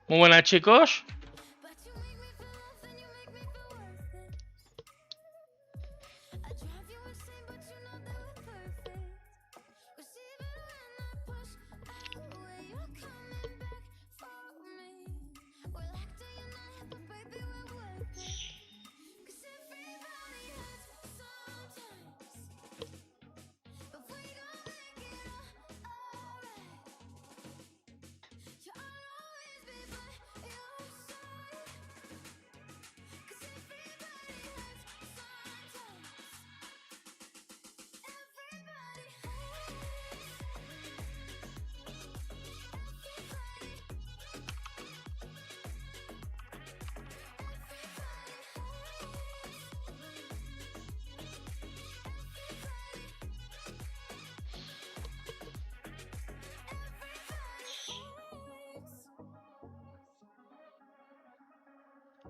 Muy buenas, chicos.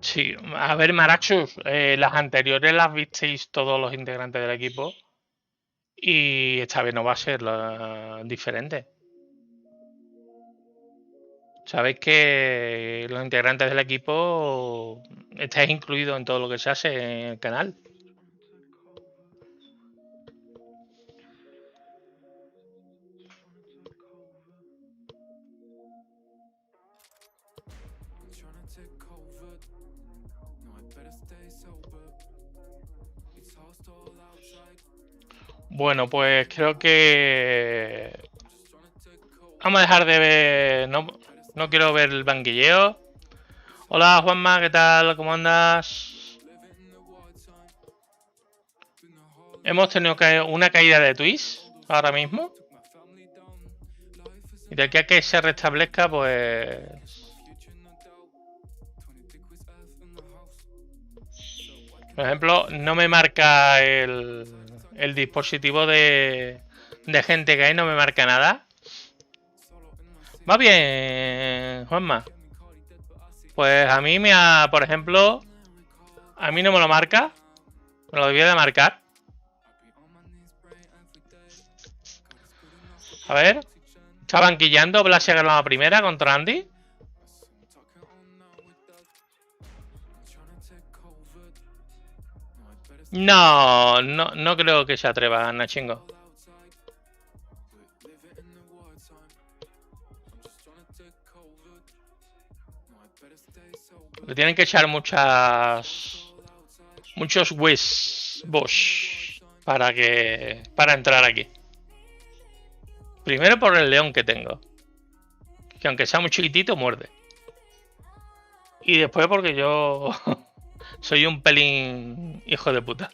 Sí, a ver, Marachus, las anteriores las visteis todos los integrantes del equipo y esta vez no va a ser diferente. Sabéis que los integrantes del equipo estáis incluidos en todo lo que se hace en el canal. Bueno, pues creo que vamos a dejar de ver. No quiero ver el banquilleo. Hola, Juanma, ¿qué tal? ¿Cómo andas? Hemos tenido una caída de Twitch ahora mismo. Y de aquí a que se restablezca, pues... Por ejemplo, no me marca el dispositivo de gente que hay, no me marca nada. Va bien, Juanma. Pues a mí por ejemplo, a mí no me lo marca. Me lo debía de marcar. A ver. Está banquillando. Blas se ha ganado la primera contra Andy. No creo que se atreva, Nachingo. Le tienen que echar muchos Bosch para entrar aquí. Primero por el león que tengo, que aunque sea muy chiquitito muerde. Y después porque yo soy un pelín hijo de puta.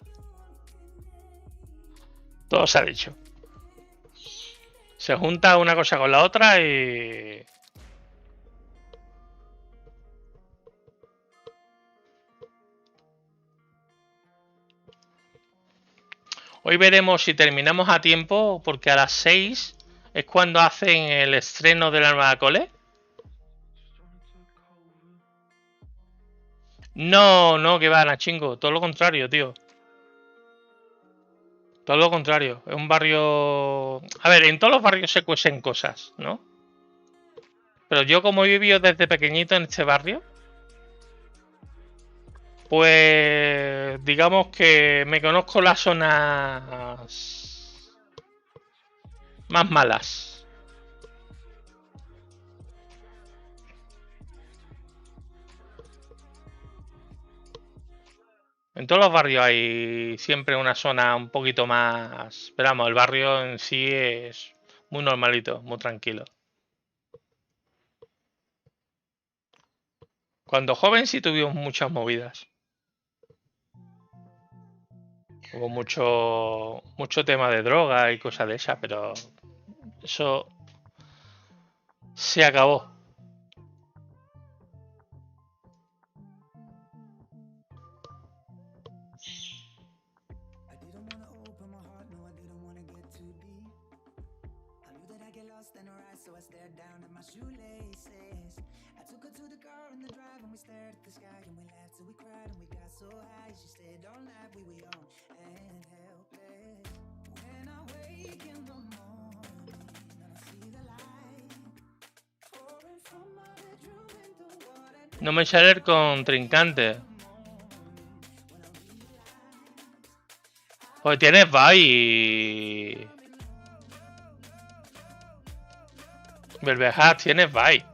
Todo se ha dicho. Se junta una cosa con la otra y... Hoy veremos si terminamos a tiempo, porque a las 6 es cuando hacen el estreno de la nueva cole. No, que va, Nachingo. Todo lo contrario, tío. Todo lo contrario. Es un barrio... A ver, en todos los barrios se cuecen cosas, ¿no? Pero yo como he vivido desde pequeñito en este barrio, pues digamos que me conozco las zonas más malas. En todos los barrios hay siempre una zona un poquito más... Pero vamos, el barrio en sí es muy normalito, muy tranquilo. Cuando joven sí tuvimos muchas movidas. Hubo mucho tema de droga y cosas de esas, pero eso se acabó. No me sale el contrincante. Pues tienes bye. Belvehat, tienes bye.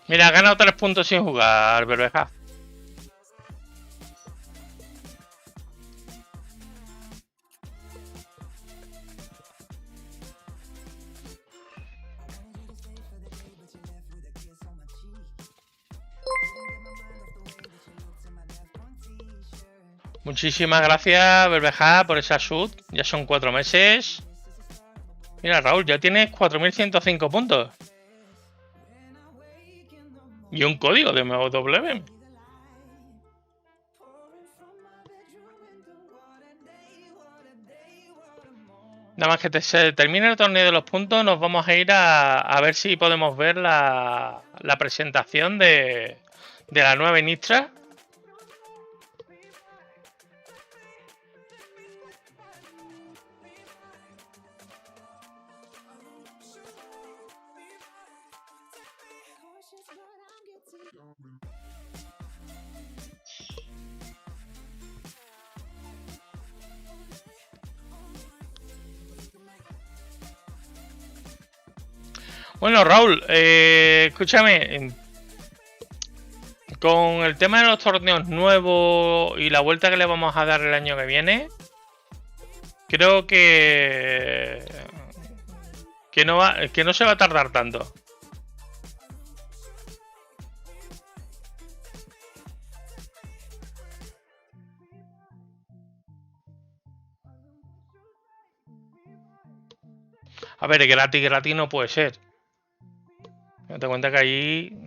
Mira, ha ganado 3 puntos sin jugar, Belvehat. Muchísimas gracias, Belveja, por esa shoot. Ya son 4 meses. Mira, Raúl, ya tienes 4105 puntos. Y un código de MW. Nada más que se termine el torneo de los puntos, nos vamos a ir a ver si podemos ver la presentación de la nueva ministra. Bueno, Raúl, escúchame. Con el tema de los torneos nuevos y la vuelta que le vamos a dar el año que viene, creo que no se va a tardar tanto. A ver, gratis no puede ser. Date cuenta que ahí...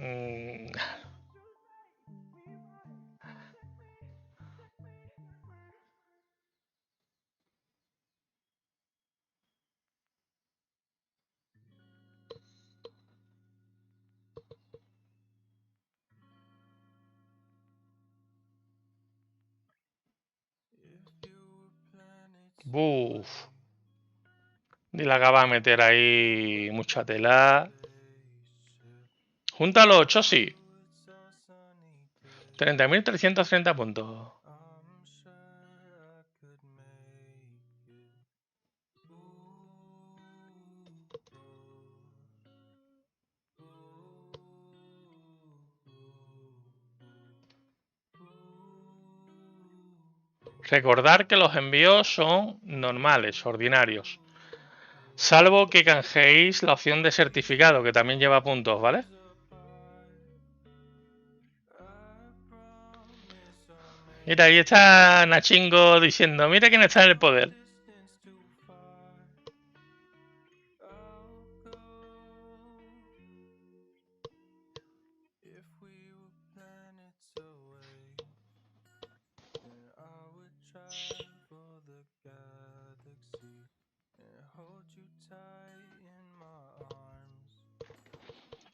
Buf. Y la acaba de meter ahí mucha tela. Junta los 8, sí. 30.330 puntos. Recordar que los envíos son normales, ordinarios. Salvo que canjeéis la opción de certificado, que también lleva puntos, ¿vale? Mira, ahí está Nachingo diciendo, mira quién está en el poder.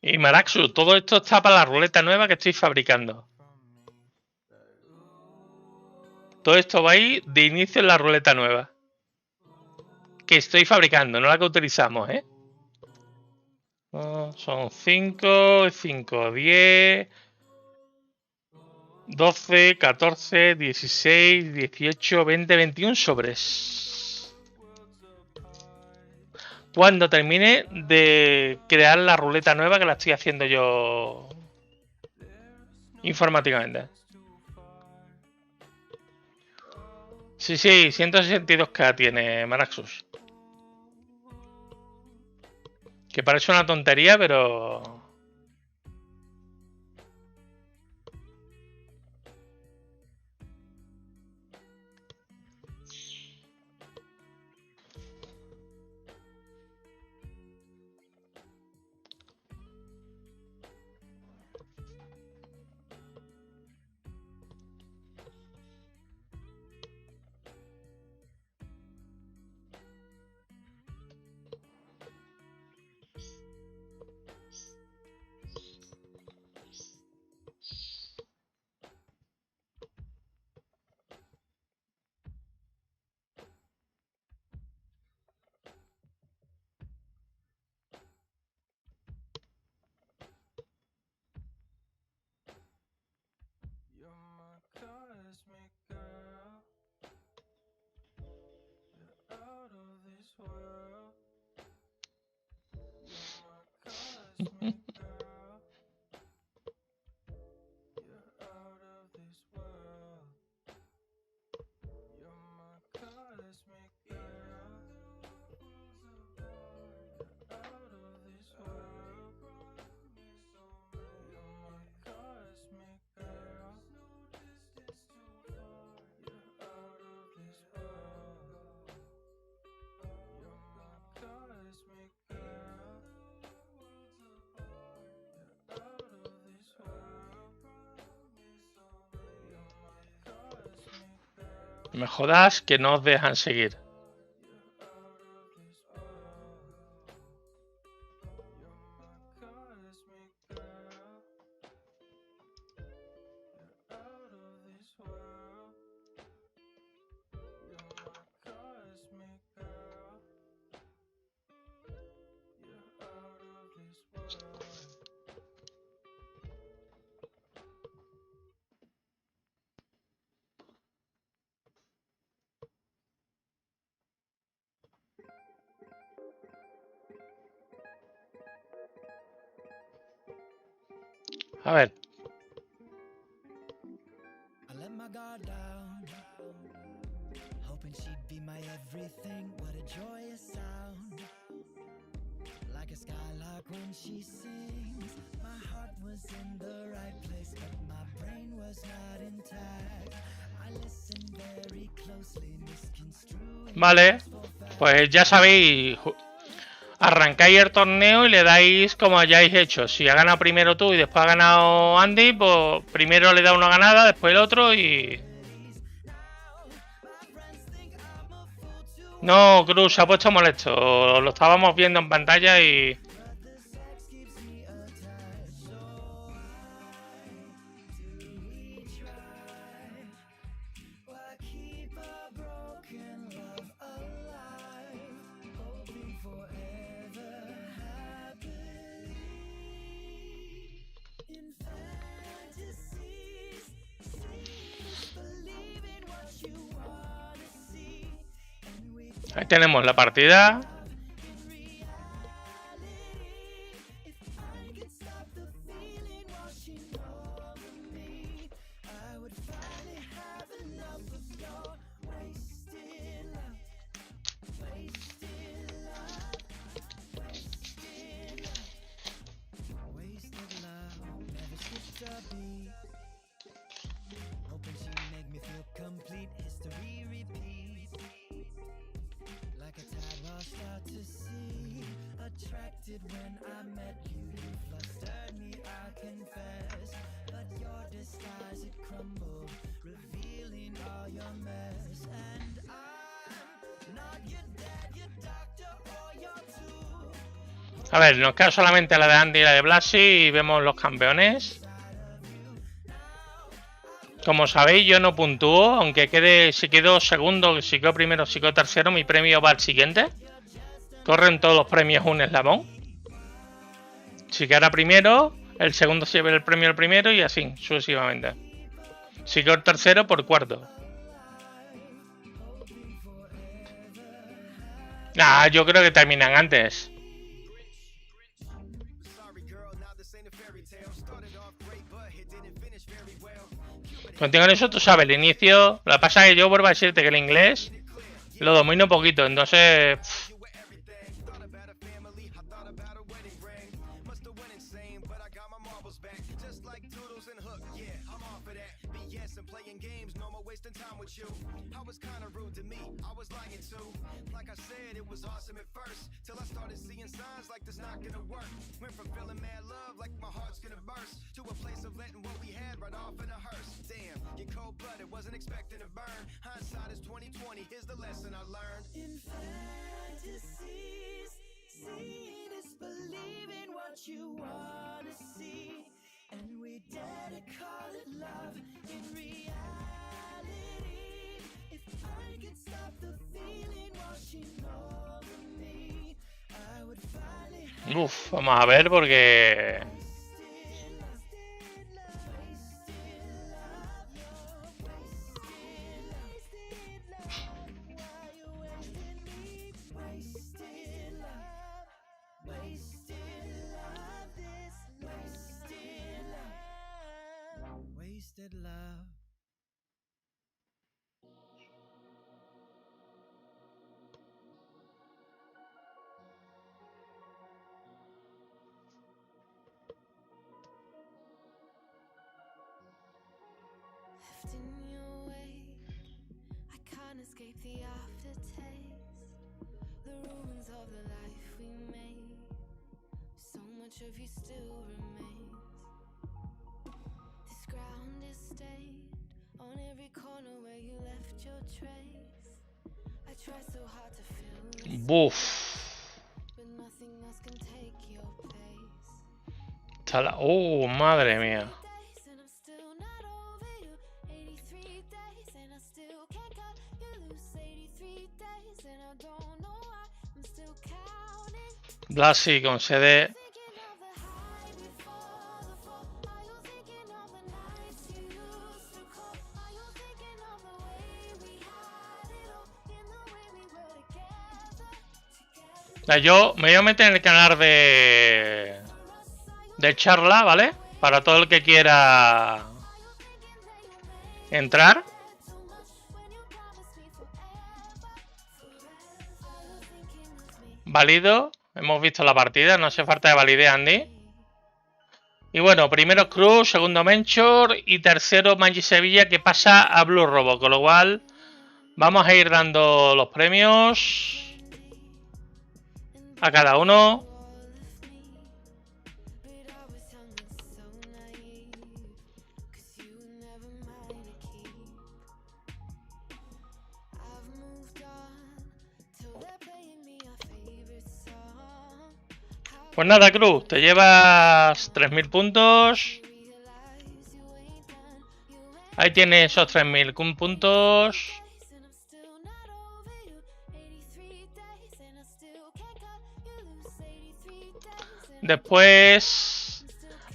Y Maraxu, todo esto está para la ruleta nueva que estoy fabricando. Todo esto va a ir de inicio en la ruleta nueva. Que estoy fabricando, no la que utilizamos, ¿eh? Son 5, 5, 10, 12, 14, 16, 18, 20, 21 sobres. Cuando termine de crear la ruleta nueva que la estoy haciendo yo informáticamente. Sí, 162k tiene Maraxus. Que parece una tontería, pero... Me jodas que no os dejan seguir. A ver. Vale, pues ya sabéis, arrancáis el torneo y le dais como hayáis hecho. Si ha ganado primero tú y después ha ganado Andy, pues primero le da una ganada, después el otro y... No, Cruz se ha puesto molesto. Lo estábamos viendo en pantalla y... Ahí tenemos la partida. A ver, nos queda solamente la de Andy y la de Blasi y vemos los campeones. Como sabéis, yo no puntúo, aunque quede, si quedo segundo, si quedo primero, si quedo tercero, mi premio va al siguiente. Corren todos los premios un eslabón. Si queda primero, el segundo se lleva el premio al primero y así, sucesivamente. Si quedo el tercero, por cuarto. Nah, yo creo que terminan antes. Contigo en eso tú sabes, el inicio... Lo que pasa es que yo vuelvo a decirte que el inglés lo domino un poquito, entonces... Uf, vamos a ver porque... Buf. Oh, madre mía. Blasi concede. Yo me voy a meter en el canal de charla, ¿vale? Para todo el que quiera entrar. Válido. Hemos visto la partida, no hace falta que valide Andy. Y bueno, primero Cruz, segundo Menchor y tercero Maggi Sevilla, que pasa a Blue Robo. Con lo cual vamos a ir dando los premios a cada uno. Pues nada, Cruz, te llevas 3000 puntos. Ahí tienes esos 3000 puntos. Después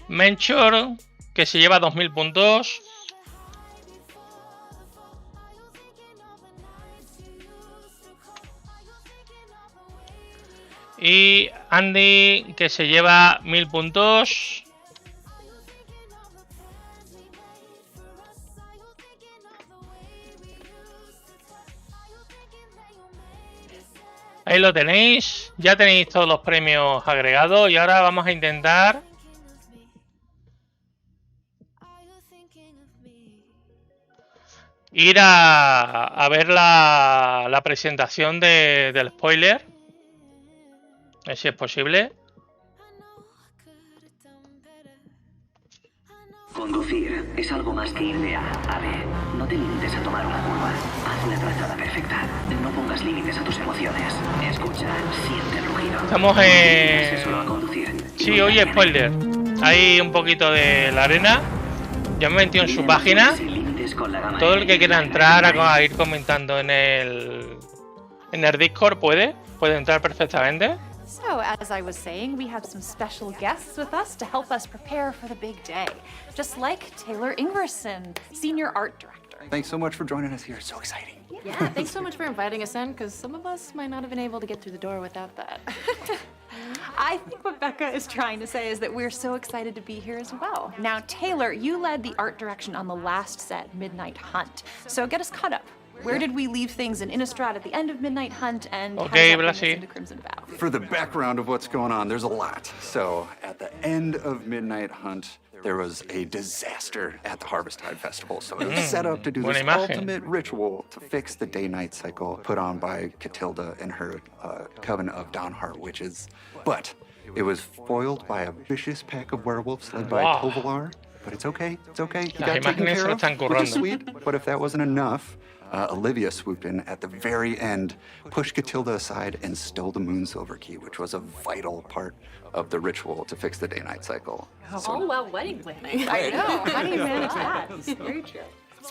Menchor, que se lleva 2000 puntos. Y Andy, que se lleva 1000 puntos. Ahí lo tenéis. Ya tenéis todos los premios agregados. Y ahora vamos a intentar ir a ver la presentación del spoiler. A ver si es posible. Conducir es algo más que ir de A a B. No te limites a tomar una curva. Haz la trazada perfecta. No pongas límites a tus emociones. Escucha, siente el rugido. Estamos Sí, oye, spoiler. Hay un poquito de la arena. Ya me he metido en su página. Todo el que quiera entrar a ir comentando en el Discord puede entrar perfectamente. So, as I was saying, we have some special guests with us to help us prepare for the big day. Just like Taylor Ingerson, Senior Art Director. Thanks so much for joining us here. It's so exciting. Yeah, thanks so much for inviting us in, because some of us might not have been able to get through the door without that. I think what Becca is trying to say is that we're so excited to be here as well. Now, Taylor, you led the art direction on the last set, Midnight Hunt. So get us caught up. Where did we leave things in Innistrad at the end of Midnight Hunt, and how does that bring us into Crimson Vow? For the background of what's going on, there's a lot. So, at the end of Midnight Hunt, there was a disaster at the Harvesttide Festival. So it was set up to do this ultimate ritual to fix the day-night cycle put on by Catilda and her coven of Dawnheart witches. But it was foiled by a vicious pack of werewolves led by Tovalar. But it's okay, it's okay. You got taken care of, which is sweet. But if that wasn't enough, Olivia swooped in at the very end, pushed Catilda aside, and stole the Moon Silver Key, which was a vital part of the ritual to fix the day-night cycle. All well wedding planning. I know. How do you manage that? Very true.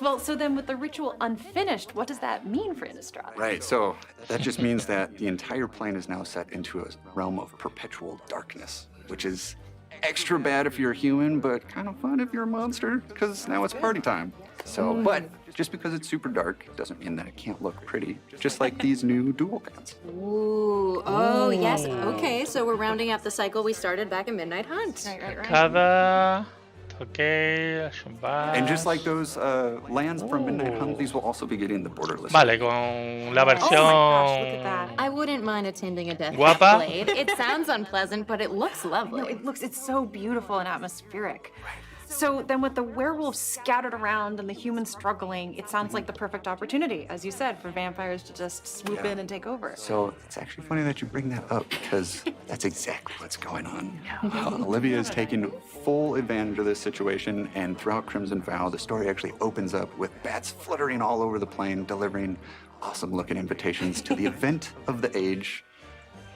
Well, so then with the ritual unfinished, what does that mean for Innistrad? Right, so that just means that the entire plane is now set into a realm of perpetual darkness, which is extra bad if you're a human, but kind of fun if you're a monster, because now it's party time. So, but just because it's super dark doesn't mean that it can't look pretty, just like these new dual bands. Ooh, oh yes, okay, so we're rounding up the cycle we started back in Midnight Hunt. Cada... Okay, and just like those lands from Midnight Hunt, these will also be getting the borderless. Vale, con la versión. Oh my gosh, look at that. I wouldn't mind attending a death Guapa. blade. It sounds unpleasant, but it looks lovely. No, it's so beautiful and atmospheric. So then with the werewolves scattered around and the humans struggling, it sounds like the perfect opportunity, as you said, for vampires to just swoop in and take over. So it's actually funny that you bring that up because that's exactly what's going on. Olivia is taking full advantage of this situation, and throughout Crimson Vow, the story actually opens up with bats fluttering all over the plane, delivering awesome-looking invitations to the event of the age,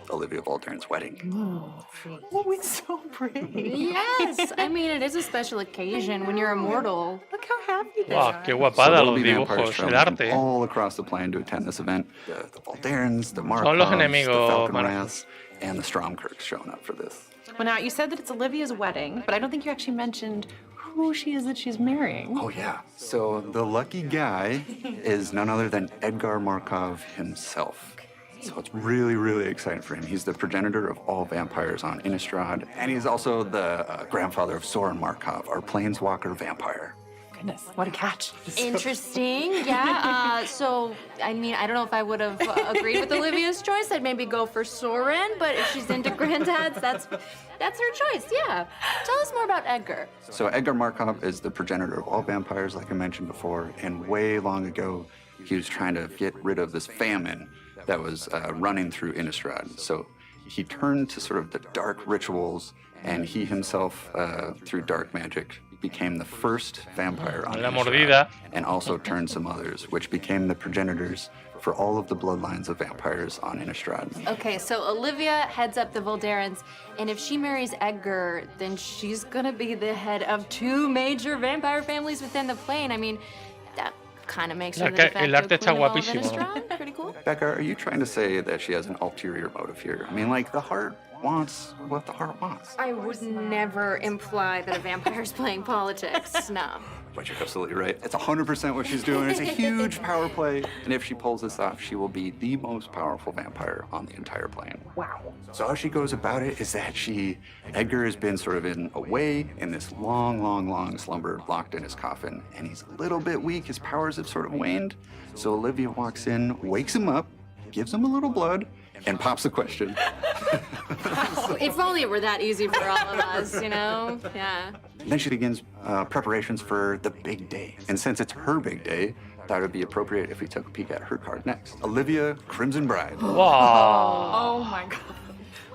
Olivia Valderne's wedding. Oh, it's so pretty. Yes, I mean, it is a special occasion when you're immortal. Look how happy they Wow, are. qué So guapada there'll los be vampires dibujos, el traveling from arte. all across the plane to attend this event. The Valdernes, the Son los Markovs, the enemigos, Falcon Marcos. Wraths, and the Stromkirks showing up for this. Well, now, you said that it's Olivia's wedding, but I don't think you actually mentioned who she is that she's marrying. Oh, yeah. So the lucky guy is none other than Edgar Markov himself. So it's really, really exciting for him. He's the progenitor of all vampires on Innistrad, and he's also the grandfather of Soren Markov, our planeswalker vampire. Goodness, what a catch. Interesting, yeah. So, I mean, I don't know if I would have agreed with Olivia's choice. I'd maybe go for Soren, but if she's into granddads, that's her choice, yeah. Tell us more about Edgar. So Edgar Markov is the progenitor of all vampires, like I mentioned before, and way long ago, he was trying to get rid of this famine that was running through Innistrad. So he turned to sort of the dark rituals, and he himself, through dark magic, became the first vampire on La Innistrad, mordida. and also turned some others, which became the progenitors for all of the bloodlines of vampires on Innistrad. Okay, so Olivia heads up the Volderans, and if she marries Edgar, then she's gonna be the head of 2 major vampire families within the plane. I mean, that kind of makes her the de El arte facto está queen of all of guapísimo. Innistrad. Pretty cool. Becca, are you trying to say that she has an ulterior motive here? I mean, like, the heart wants what the heart wants. I would never imply that a vampire's playing politics. No. But you're absolutely right. It's 100% what she's doing. It's a huge power play. And if she pulls this off, she will be the most powerful vampire on the entire plane. Wow. So how she goes about it is that Edgar has been sort of away in this long slumber, locked in his coffin. And he's a little bit weak. His powers have sort of waned. So Olivia walks in, wakes him up, gives him a little blood, and pops the question. If only it were that easy for all of us, you know? Yeah. Then she begins preparations for the big day. And since it's her big day, thought it would be appropriate if we took a peek at her card next. Olivia Crimson Bride. Wow. Oh my god.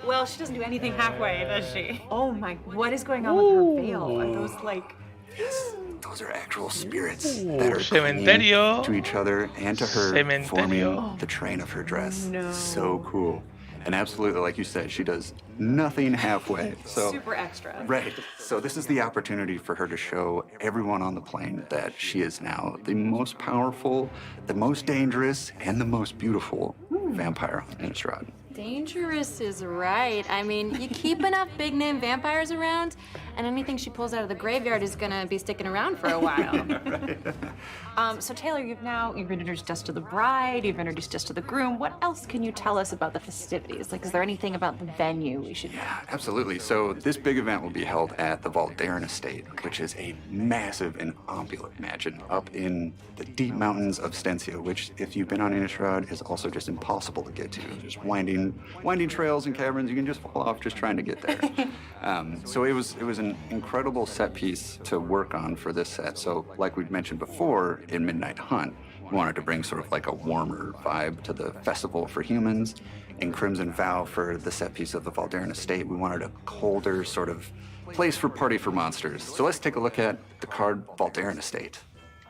Well, she doesn't do anything halfway, does she? Oh my, what is going on with her veil? Are those like... Yes, those are actual spirits that are clinging Cementerio. to each other and to her, Cementerio. forming the train of her dress. No. So cool. And absolutely, like you said, she does nothing halfway. So Super extra. Right. So this is the opportunity for her to show everyone on the plane that she is now the most powerful, the most dangerous, and the most beautiful vampire on Innistrad. Dangerous is right. I mean, you keep enough big name vampires around, and anything she pulls out of the graveyard is gonna be sticking around for a while. So Taylor, you've introduced us to the bride, you've introduced us to the groom. What else can you tell us about the festivities? Like, is there anything about the venue we should know? Yeah, absolutely. So this big event will be held at the Valdaren Estate, which is a massive and opulent mansion up in the deep mountains of Stensia, which, if you've been on Innistrad, is also just impossible to get to. There's winding trails and caverns. You can just fall off just trying to get there. So it was an incredible set piece to work on for this set. So like we'd mentioned before, in Midnight Hunt, we wanted to bring sort of like a warmer vibe to the festival for humans. In Crimson Vow, for the set piece of the Valdaren Estate, we wanted a colder sort of place for party for monsters. So let's take a look at the card Valdaren Estate.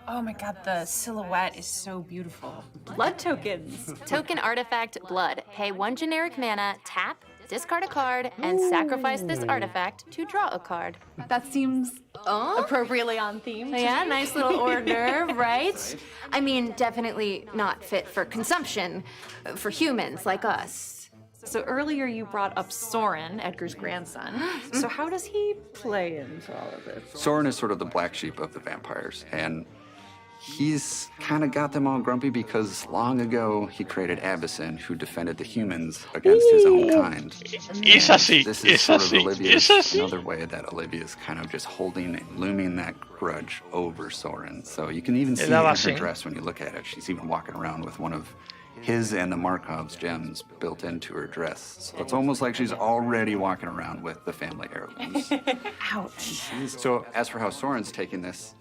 Oh my god, the silhouette is so beautiful. Blood tokens. Token artifact blood. Pay 1 generic mana, tap, discard a card, and sacrifice this artifact to draw a card. That seems appropriately on theme. Yeah, nice little hors d'oeuvre, right? I mean, definitely not fit for consumption for humans like us. So earlier you brought up Soren, Edgar's grandson. So how does he play into all of this? Soren is sort of the black sheep of the vampires, and he's kind of got them all grumpy because long ago he created Abyssin, who defended the humans against his own kind. Es así, This is es sort of así, Olivia's, es así. another way that Olivia's kind of just holding and looming that grudge over Soren. So you can even see it in her base. dress when you look at it. She's even walking around with one of his and the Markov's gems built into her dress. So it's almost like she's already walking around with the family heirlooms. Ouch. So as for how Soren's taking this,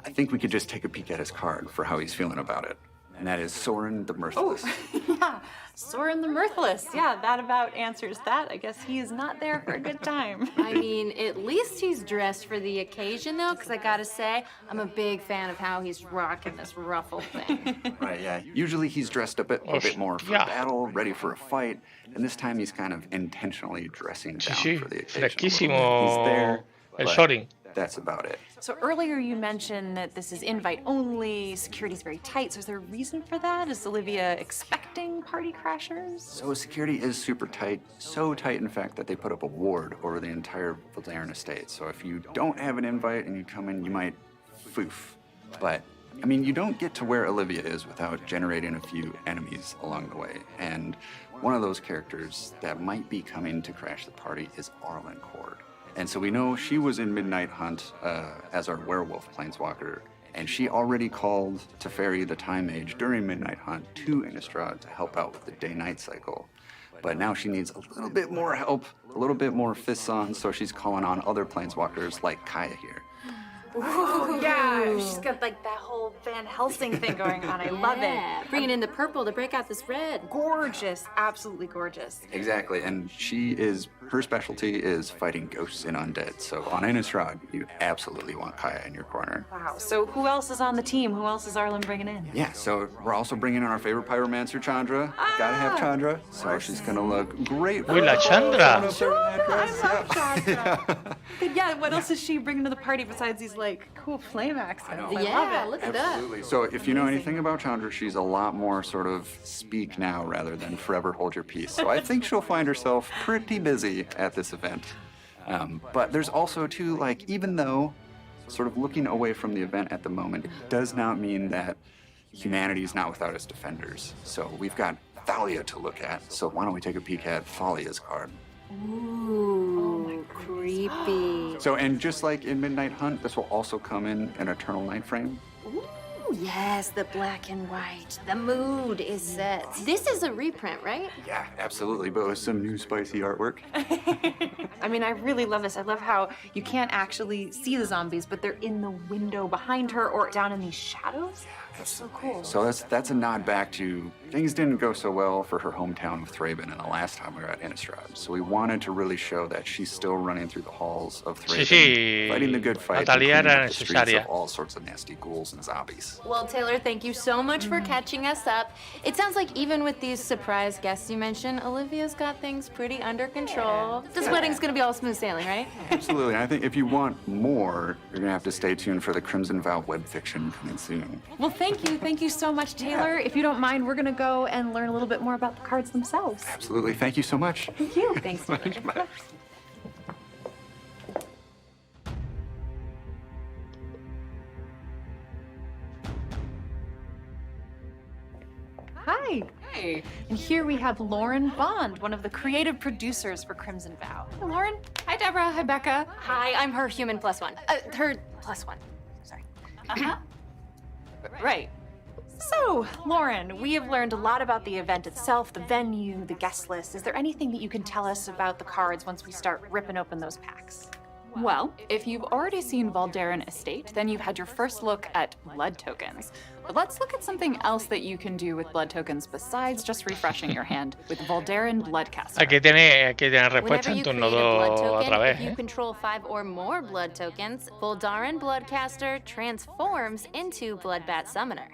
I think we could just take a peek at his card for how he's feeling about it. And that is Soren the Mirthless. Yeah, Soren the Mirthless. Yeah, that about answers that. I guess he is not there for a good time. I mean, at least he's dressed for the occasion, though, because I gotta say, I'm a big fan of how he's rocking this ruffle thing. Right, yeah. Usually he's dressed a bit more for battle, ready for a fight, and this time he's kind of intentionally dressing down Sí, for the occasion. fresquísimo He's there, el but Soren. that's about it. So earlier you mentioned that this is invite only, security's very tight. So is there a reason for that? Is Olivia expecting party crashers? So security is super tight, so tight in fact that they put up a ward over the entire Valdarin estate. So if you don't have an invite and you come in, you might foof. But I mean, you don't get to where Olivia is without generating a few enemies along the way. And one of those characters that might be coming to crash the party is Arlen Cord. And so we know she was in Midnight Hunt as our werewolf planeswalker, and she already called Teferi the Time Mage during Midnight Hunt to Innistrad to help out with the day-night cycle. But now she needs a little bit more help, a little bit more fists on, so she's calling on other planeswalkers like Kaya here. Oh, yeah. She's got like that whole Van Helsing thing going on. I love it. Bringing in the purple to break out this red. Gorgeous. Absolutely gorgeous. Exactly, and her specialty is fighting ghosts and undead. So on Innistrad, you absolutely want Kaya in your corner. Wow. So who else is on the team? Who else is Arlen bringing in? Yeah, so we're also bringing in our favorite pyromancer, Chandra. Gotta have Chandra. So she's gonna look great. Uy, la Chandra. I love Chandra. But yeah, what else is she bringing to the party besides these like cool flame accents? I Yeah, love it. look at that. Absolutely. So if you know anything about Chandra, she's a lot more sort of speak now rather than forever hold your peace. So I think she'll find herself pretty busy at this event. But there's also too, like, even though sort of looking away from the event at the moment, it does not mean that humanity is not without its defenders. So we've got Thalia to look at. So why don't we take a peek at Thalia's card? Ooh, creepy. So, and just like in Midnight Hunt, this will also come in an Eternal Night frame. Ooh, yes, the black and white. The mood is set. This is a reprint, right? Yeah, absolutely, but with some new spicy artwork. I mean, I really love this. I love how you can't actually see the zombies, but they're in the window behind her or down in these shadows. That's so cool. So that's a nod back to things didn't go so well for her hometown of Thraben in the last time we were at Innistrad. So we wanted to really show that she's still running through the halls of Thraben, fighting the good fight, and cleaning up the streets of all sorts of nasty ghouls and zombies. Well, Taylor, thank you so much for catching us up. It sounds like even with these surprise guests you mentioned, Olivia's got things pretty under control. This wedding's gonna be all smooth sailing, right? Absolutely. And I think if you want more, you're gonna have to stay tuned for the Crimson Vow web fiction coming soon. Well, thank you so much, Taylor. If you don't mind, we're gonna go and learn a little bit more about the cards themselves. Absolutely. Thank you so much. Thank you. Thanks so much. Hi. Hey. And here we have Lauren Bond, one of the creative producers for Crimson Vow. Hi, Lauren. Hi, Deborah. Hi, Becca. Hi, I'm her human plus one. Her plus one. Sorry. Uh-huh. Right. So, Lauren, we have learned a lot about the event itself, the venue, the guest list. Is there anything that you can tell us about the cards once we start ripping open those packs? Well, if you've already seen Valdarin Estate, then you've had your first look at blood tokens. But let's look at something else that you can do with blood tokens besides just refreshing your hand with Valdarin Bloodcaster. Aquí tiene Whenever respuesta you en create turno a blood 2 token, otra if vez. you control 5 or more blood tokens, Valdarin Bloodcaster transforms into Bloodbat Summoner.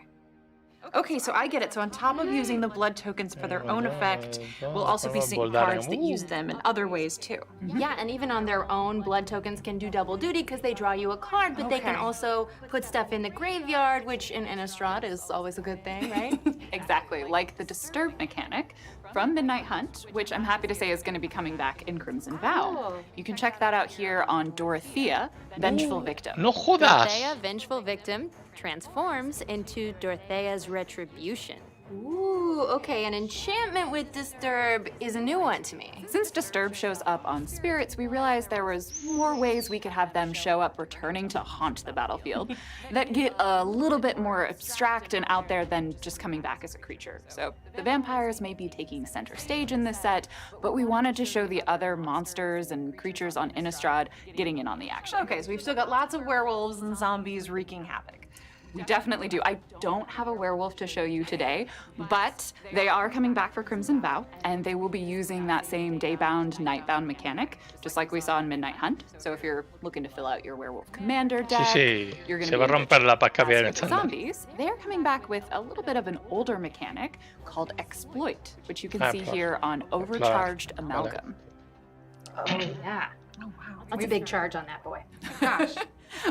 Okay, so I get it. So on top of using the blood tokens for their own effect, we'll also be seeing cards that use them in other ways too. Yeah, and even on their own, blood tokens can do double duty because they draw you a card, but they can Okay. also put stuff in the graveyard, which in Innistrad is always a good thing, right? Exactly, like the Disturb mechanic from Midnight Hunt, which I'm happy to say is going to be coming back in Crimson Vow. Oh. You can check that out here on Dorothea, Vengeful Victim. No jodas. Dorothea, Vengeful Victim, transforms into Dorothea's Retribution. Ooh, okay, an enchantment with Disturb is a new one to me. Since Disturb shows up on spirits, we realized there was more ways we could have them show up returning to haunt the battlefield that get a little bit more abstract and out there than just coming back as a creature. So the vampires may be taking center stage in this set, but we wanted to show the other monsters and creatures on Innistrad getting in on the action. Okay, so we've still got lots of werewolves and zombies wreaking havoc. We definitely do. I don't have a werewolf to show you today, but they are coming back for Crimson Vow, and they will be using that same day-bound, night-bound mechanic, just like we saw in Midnight Hunt. So if you're looking to fill out your werewolf commander deck, Sí, you're going se to va a romper la paz que había en As for the estándar. zombies, they're coming back with a little bit of an older mechanic called Exploit, which you can see here on Overcharged Amalgam. Oh, yeah. Oh, wow. That's a big charge on that boy. Gosh.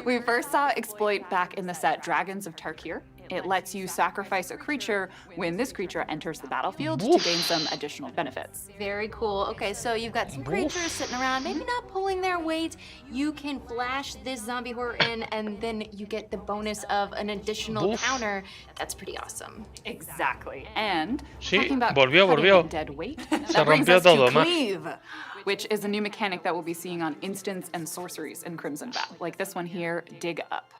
We first saw Exploit back in the set Dragons of Tarkir. It lets you sacrifice a creature when this creature enters the battlefield to gain some additional benefits. Very cool. Okay, so you've got some creatures sitting around, maybe not pulling their weight. You can flash this zombie horror in, and then you get the bonus of an additional counter. That's pretty awesome. Exactly. And Sí, talking about volvió, cutting volvió. dead weight, Se that brings rompió us todo, to ma. Cleave, which is a new mechanic that we'll be seeing on instants and sorceries in Crimson Vow, like this one here, Dig Up.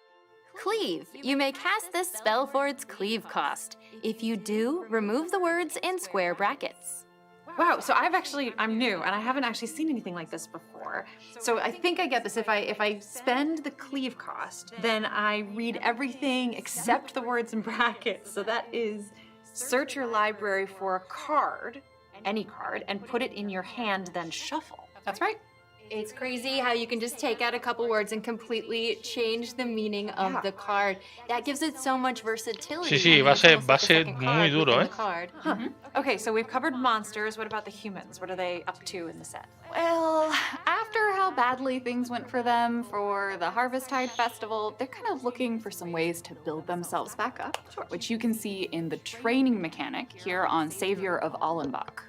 Cleave. You may cast this spell for its cleave cost. If you do, remove the words in square brackets. Wow, so I'm new and I haven't actually seen anything like this before. So I think I get this. If I spend the cleave cost, then I read everything except the words in brackets. So that is search your library for a card, any card, and put it in your hand, then shuffle. That's right. It's crazy how you can just take out a couple words and completely change the meaning of the card. That gives it so much versatility. Sí, sí, when va a it's ser- almost va a like a ser second muy card duro, within ¿eh? the card. Okay, so we've covered monsters. What about the humans? What are they up to in the set? Well, after how badly things went for them for the Harvesttide Festival, they're kind of looking for some ways to build themselves back up, which you can see in the training mechanic here on Savior of Allenbach.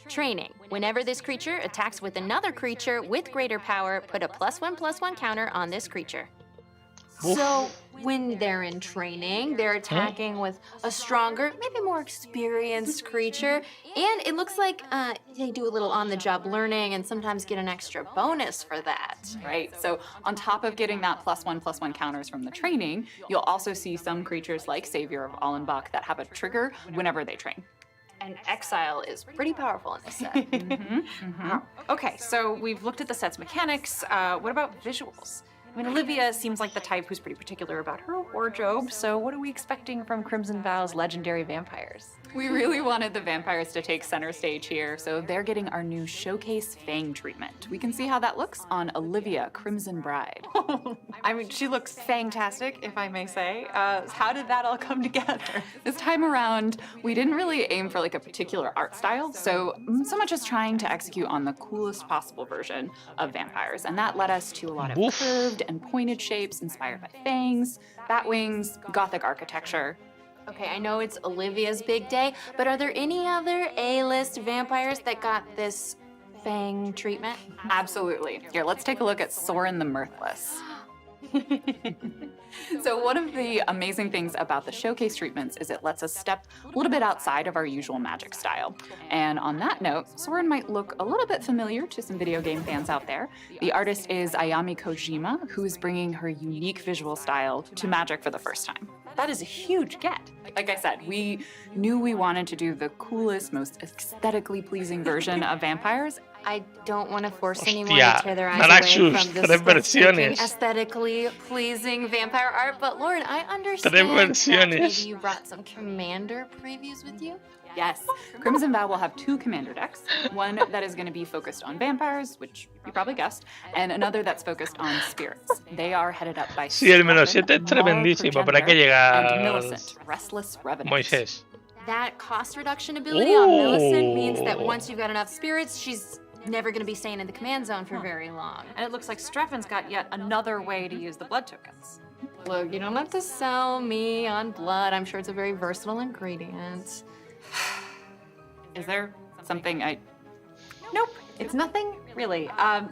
Training. Whenever this creature attacks with another creature with greater power, put a +1/+1 counter on this creature. So when they're in training, they're attacking with a stronger, maybe more experienced creature. And it looks like they do a little on-the-job learning and sometimes get an extra bonus for that. Right, so on top of getting that +1/+1 counters from the training, you'll also see some creatures like Savior of Allenbach that have a trigger whenever they train. And Exile is pretty powerful in this set. Wow. Okay, so we've looked at the set's mechanics. What about visuals? I mean, Olivia seems like the type who's pretty particular about her wardrobe, so what are we expecting from Crimson Vow's legendary vampires? We really wanted the vampires to take center stage here, so they're getting our new Showcase Fang treatment. We can see how that looks on Olivia, Crimson Bride. I mean, she looks fantastic, if I may say. How did that all come together? This time around, we didn't really aim for like a particular art style, so much as trying to execute on the coolest possible version of vampires, and that led us to a lot of Woof. curved and pointed shapes inspired by fangs, bat wings, gothic architecture. Okay, I know it's Olivia's big day, but are there any other A-list vampires that got this fang treatment? Absolutely. Here, let's take a look at Sorin the Mirthless. So one of the amazing things about the showcase treatments is it lets us step a little bit outside of our usual magic style. And on that note, Sorin might look a little bit familiar to some video game fans out there. The artist is Ayami Kojima, who is bringing her unique visual style to magic for the first time. That is a huge get. Like I said, we knew we wanted to do the coolest, most aesthetically pleasing version of vampires. I don't want to force anyone Hostia, to tear their eyes Naraxus, away from this tres versiones. breathtaking, aesthetically pleasing vampire art, but Lauren, I understand Tres that versiones. maybe you brought some commander previews with you? Yes, Crimson Vow will have 2 commander decks. One that is going to be focused on vampires, which you probably guessed, and another that's focused on spirits. They are headed up by Sí, el menos Stefan 7 es tremendísimo, pero hay que Progenitor llegar and Millicent, Restless Revenant. Moisés. That cost reduction ability on Millicent means that Ooh. once you've got enough spirits, she's never going to be staying in the command zone for very long. And it looks like Strefan's got yet another way to use the blood tokens. Look, you don't have to sell me on blood. I'm sure it's a very versatile ingredient. Is there something I... Nope, it's nothing really.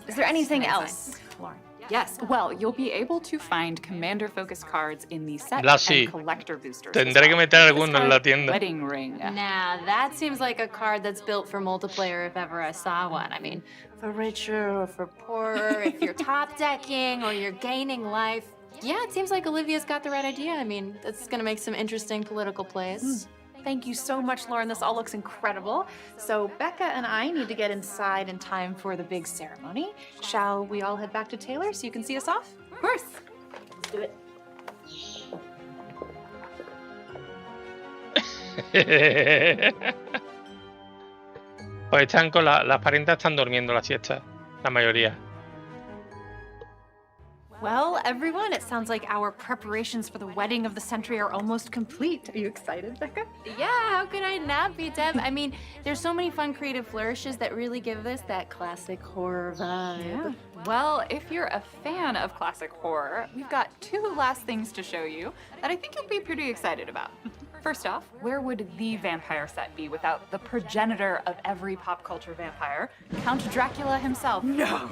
Is there anything else, Lauren? Yes, well, you'll be able to find commander focus cards in the set Lassie, and collector boosters. tendré que meter This alguno en card, la tienda. Wedding Ring. Nah, that seems like a card that's built for multiplayer if ever I saw one. I mean, for richer or for poorer, if you're top decking or you're gaining life. Yeah, it seems like Olivia's got the right idea. I mean, that's gonna make some interesting political plays. Thank you so much, Lauren. This all looks incredible. So Becca and I need to get inside in time for the big ceremony. Shall we all head back to Taylor so you can see us off? Of course. Let's do it. Pues están con las parientas están durmiendo la siesta, la mayoría. Well, everyone, it sounds like our preparations for the wedding of the century are almost complete. Are you excited, Becca? Yeah, how could I not be, Deb? I mean, there's so many fun creative flourishes that really give this that classic horror vibe. Yeah. Well, if you're a fan of classic horror, we've got 2 last things to show you that I think you'll be pretty excited about. First off, where would the vampire set be without the progenitor of every pop culture vampire, Count Dracula himself? No.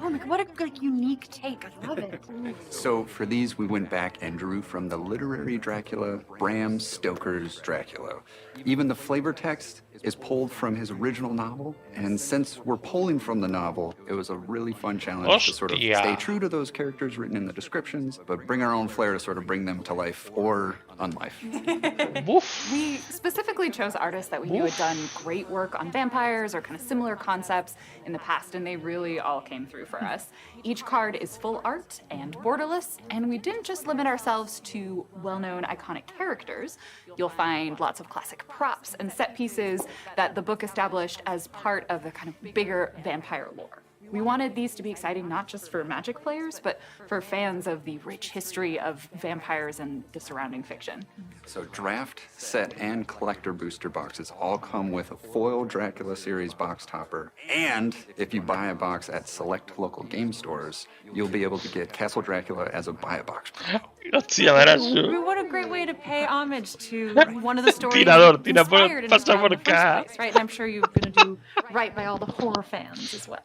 Oh my God, what a unique take. I love it. So for these, we went back and drew from the literary Dracula, Bram Stoker's Dracula. Even the flavor text is pulled from his original novel. And since we're pulling from the novel, it was a really fun challenge to sort of Hostia. stay true to those characters written in the descriptions, but bring our own flair to sort of bring them to life or unlife. Uf. We specifically chose artists that we knew had done great work on vampires or kind of similar concepts in the past, and they really all came through for us. Each card is full art and borderless, and we didn't just limit ourselves to well-known iconic characters. You'll find lots of classic props and set pieces that the book established as part of the kind of bigger vampire lore. We wanted these to be exciting not just for Magic players, but for fans of the rich history of vampires and the surrounding fiction. So draft, set, and collector booster boxes all come with a foil Dracula series box topper. And if you buy a box at select local game stores, you'll be able to get Castle Dracula as a buy-a-box promo. Hostia, verás. What a great way to pay homage to one of the stories Tirador, tira por- inspired in pasa por the first acá. place, right? And I'm sure you're going to do right by all the horror fans as well.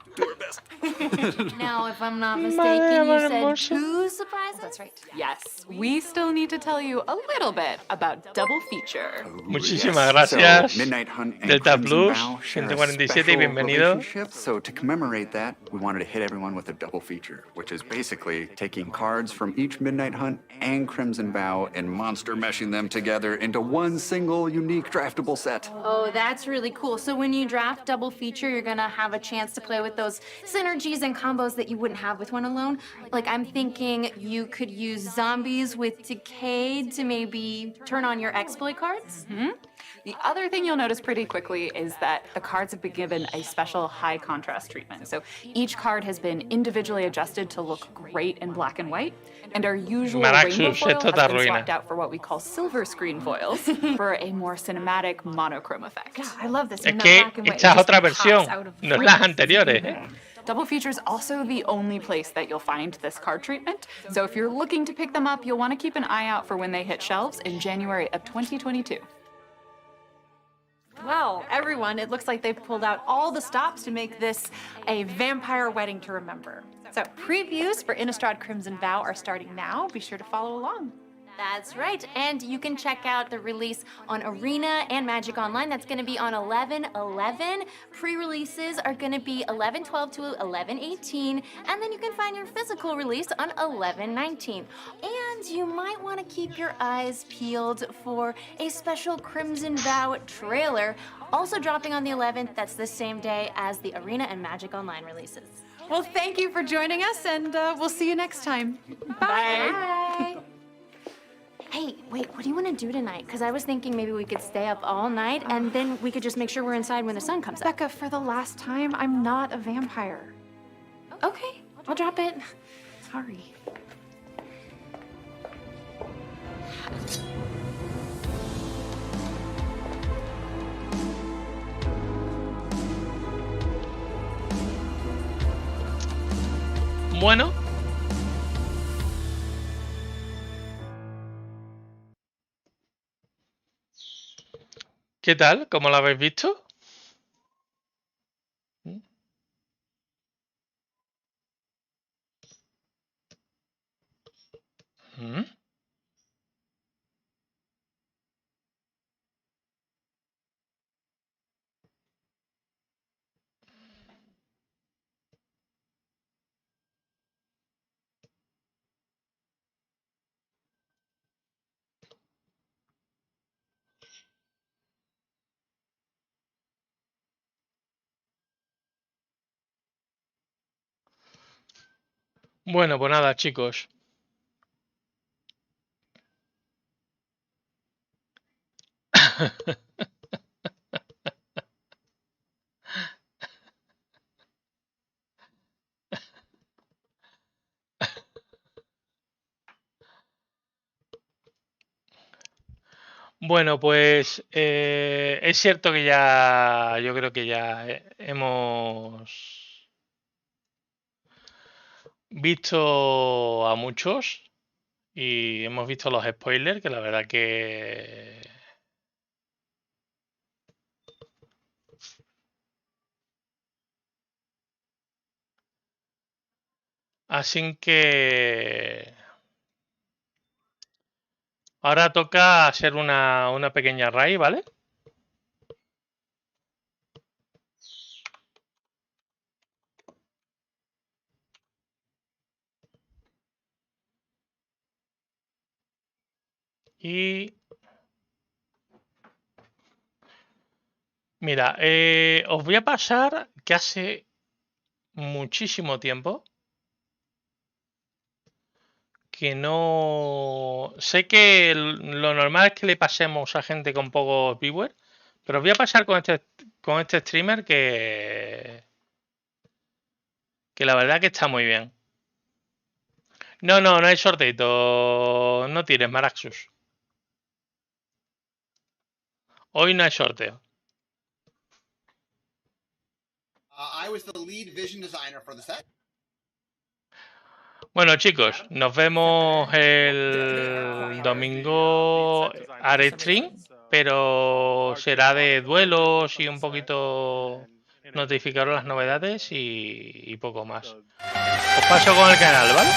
Now, if I'm not mistaken, you said 2 surprises? That's right. Yes, we still need to tell you a little bit about Double Feature. Muchísimas Yes. gracias. So, Midnight Hunt and Delta Crimson Plus, Vow share a 147 y special bienvenido. relationship. So to commemorate that, we wanted to hit everyone with a double feature, which is basically taking cards from each Midnight Hunt and Crimson Vow and monster meshing them together into one single unique draftable set. Oh, that's really cool. So when you draft Double Feature, you're gonna have a chance to play with those synergies and combos that you wouldn't have with one alone. Like, I'm thinking you could use zombies with Decayed to maybe turn on your exploit cards. The other thing you'll notice pretty quickly is that the cards have been given a special high contrast treatment. So each card has been individually adjusted to look great in black and white, and our usual Maraxus, rainbow foil esto has te been arruina. swapped out for what we call silver screen foils for a more cinematic monochrome effect. Yeah, I love this. Es Not que black and white, esta it es just otra pops versión, out of no es frames. las anteriores. ¿Eh? Double Feature is also the only place that you'll find this card treatment. So if you're looking to pick them up, you'll want to keep an eye out for when they hit shelves in January of 2022. Well, everyone, it looks like they've pulled out all the stops to make this a vampire wedding to remember. So previews for Innistrad Crimson Vow are starting now. Be sure to follow along. That's right. And you can check out the release on Arena and Magic Online. That's going to be on 11/11. Pre-releases are going to be 11/12 to 11/18. And then you can find your physical release on 11/19. And you might want to keep your eyes peeled for a special Crimson Vow trailer, also dropping on the 11th. That's the same day as the Arena and Magic Online releases. Well, thank you for joining us, and we'll see you next time. Bye. Hey, wait, what do you want to do tonight? Because I was thinking maybe we could stay up all night and then we could just make sure we're inside when the sun comes up. Becca, for the last time, I'm not a vampire. Okay, I'll drop it. Sorry. Bueno. ¿Qué tal? ¿Cómo lo habéis visto? ¿Mm? Bueno, pues nada, chicos. Bueno, pues es cierto que ya, yo creo que ya hemos visto a muchos y hemos visto los spoilers, que la verdad que... Así que... Ahora toca hacer una pequeña raid, ¿vale? Y... Mira, os voy a pasar que hace muchísimo tiempo que no... Sé que lo normal es que le pasemos a gente con pocos viewers, pero os voy a pasar con este streamer que la verdad que está muy bien. No, no, no hay sorteito. No tires, Maraxus. Hoy no hay sorteo. Bueno, chicos, nos vemos el domingo. Haré stream, pero será de duelos y un poquito notificaros las novedades y poco más. Os paso con el canal, ¿vale?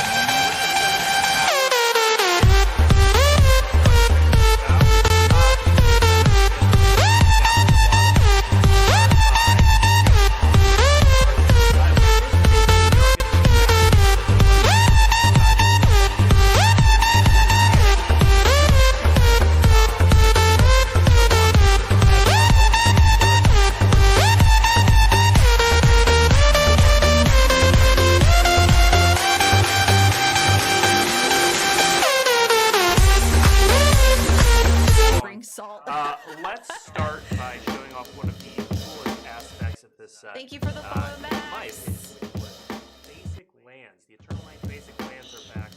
Let's start by showing off one of the coolest aspects of this set. Thank you for the follow, Max. In my opinion, basic lands. The Eternal Night basic lands are back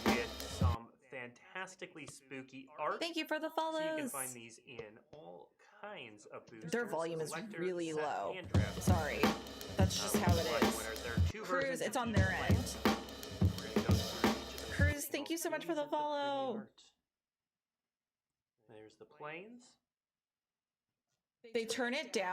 with some fantastically spooky art. Thank you for the follows. So you can find these in all kinds of boosters. Their volume is really set, low. and draft. Sorry. That's just how it is. There are two Cruz, versions it's of on each their land. end. We're gonna go through each of them. Cruz, thank you so much for the follow. There's the plains. They turn it down.